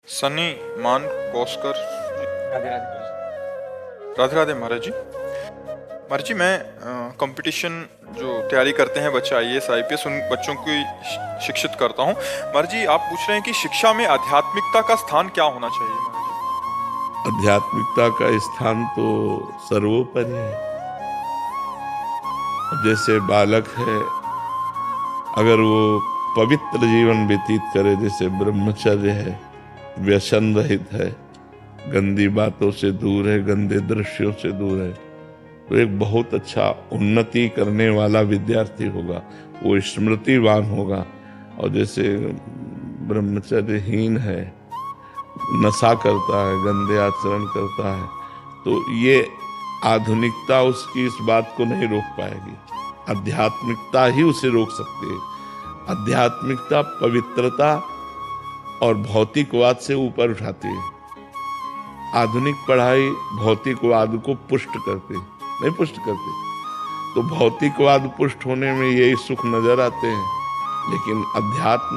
सनी मान कोस्कर। राधे राधे। राधे राधे महाराज जी। महाराज जी, मैं कंपटीशन जो तैयारी करते हैं बच्चे आईएएस आईपीएस, उन बच्चों की शिक्षित करता हूँ। महाराज जी, आप पूछ रहे हैं कि शिक्षा में आध्यात्मिकता का स्थान क्या होना चाहिए। महाराज आध्यात्मिकता का स्थान तो सर्वोपरि है। जैसे बालक है, अगर वो पवित्र जीवन व्यतीत करे, जैसे ब्रह्मचर्य है, व्यसन रहित है, गंदी बातों से दूर है, गंदे दृश्यों से दूर है, तो एक बहुत अच्छा उन्नति करने वाला विद्यार्थी होगा, वो स्मृतिवान होगा। और जैसे ब्रह्मचर्यहीन है, नशा करता है, गंदे आचरण करता है, तो ये आधुनिकता उसकी इस बात को नहीं रोक पाएगी। आध्यात्मिकता ही उसे रोक सकती है। आध्यात्मिकता पवित्रता और भौतिकवाद से ऊपर उठाती है। आधुनिक पढ़ाई भौतिकवाद को पुष्ट करती नहीं, पुष्ट करती। तो भौतिकवाद पुष्ट होने में यही सुख नजर आते हैं, लेकिन अध्यात्म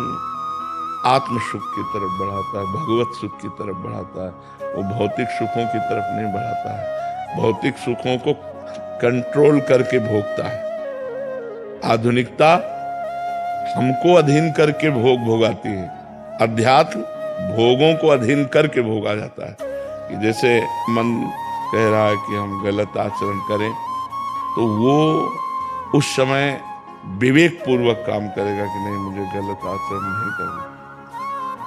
आत्म सुख की तरफ बढ़ाता है, भगवत सुख की तरफ बढ़ाता है। वो भौतिक सुखों की तरफ नहीं बढ़ाता है, भौतिक सुखों को कंट्रोल करके भोगता है। आधुनिकता हमको अधीन करके भोग भोगाती है, अध्यात्म भोगों को अधीन करके भोगा जाता है। कि जैसे मन कह रहा है कि हम गलत आचरण करें, तो वो उस समय विवेक पूर्वक काम करेगा कि नहीं, मुझे गलत आचरण नहीं करना,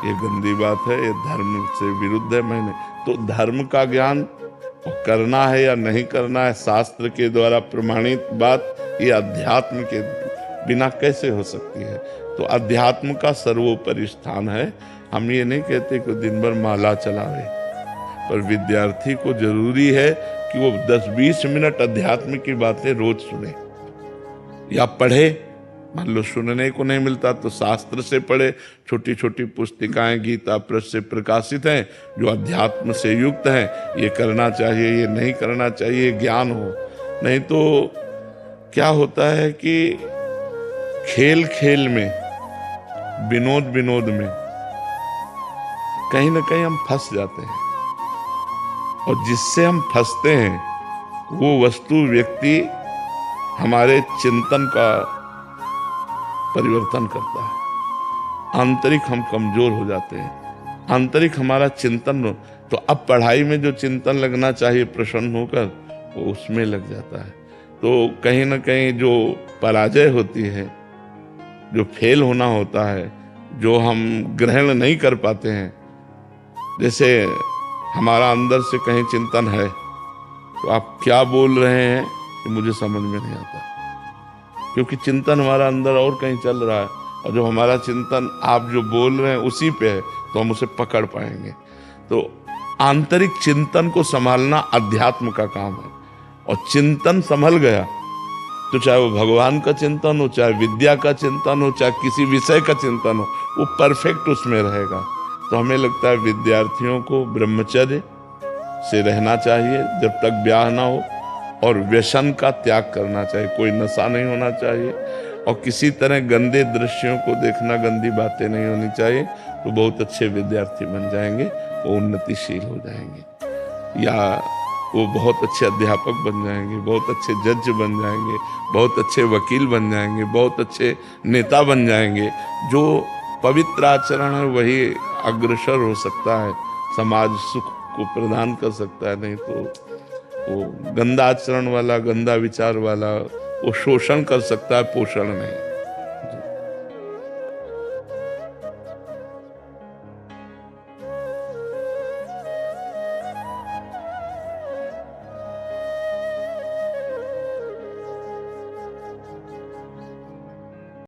ये गंदी बात है, ये धर्म से विरुद्ध है। मैंने तो धर्म का ज्ञान करना है या नहीं करना है, शास्त्र के द्वारा प्रमाणित बात, ये अध्यात्म के बिना कैसे हो सकती है। तो अध्यात्म का सर्वोपरि स्थान है। हम ये नहीं कहते कि दिन भर माला चलावे, पर विद्यार्थी को जरूरी है कि वो 10-20 मिनट अध्यात्म की बातें रोज सुने या पढ़े। मान लो सुनने को नहीं मिलता तो शास्त्र से पढ़े। छोटी छोटी पुस्तिकाएं गीता प्रेस से प्रकाशित हैं जो अध्यात्म से युक्त हैं। ये करना चाहिए, ये नहीं करना चाहिए, ज्ञान हो। नहीं तो क्या होता है कि खेल खेल में, विनोद विनोद में कहीं ना कहीं हम फंस जाते हैं, और जिससे हम फंसते हैं वो वस्तु व्यक्ति हमारे चिंतन का परिवर्तन करता है। आंतरिक हम कमजोर हो जाते हैं, आंतरिक हमारा चिंतन। तो अब पढ़ाई में जो चिंतन लगना चाहिए प्रसन्न होकर, वो उसमें लग जाता है। तो कहीं ना कहीं जो पराजय होती है, जो फेल होना होता है, जो हम ग्रहण नहीं कर पाते हैं, जैसे हमारा अंदर से कहीं चिंतन है तो आप क्या बोल रहे हैं कि मुझे समझ में नहीं आता, क्योंकि चिंतन हमारा अंदर और कहीं चल रहा है, और जो हमारा चिंतन आप जो बोल रहे हैं उसी पे है, तो हम उसे पकड़ पाएंगे। तो आंतरिक चिंतन को संभालना अध्यात्म का काम है। और चिंतन संभल गया तो चाहे वो भगवान का चिंतन हो, चाहे विद्या का चिंतन हो, चाहे किसी विषय का चिंतन हो, वो परफेक्ट उसमें रहेगा। तो हमें लगता है विद्यार्थियों को ब्रह्मचर्य से रहना चाहिए जब तक ब्याह ना हो, और व्यसन का त्याग करना चाहिए। कोई नशा नहीं होना चाहिए, और किसी तरह गंदे दृश्यों को देखना, गंदी बातें नहीं होनी चाहिए। तो बहुत अच्छे विद्यार्थी बन जाएंगे, वो उन्नतिशील हो जाएंगे, या वो बहुत अच्छे अध्यापक बन जाएंगे, बहुत अच्छे जज बन जाएंगे, बहुत अच्छे वकील बन जाएंगे, बहुत अच्छे नेता बन जाएंगे। जो पवित्र आचरण है वही अग्रसर हो सकता है, समाज सुख को प्रदान कर सकता है। नहीं तो वो गंदा आचरण वाला, गंदा विचार वाला, वो शोषण कर सकता है, पोषण नहीं।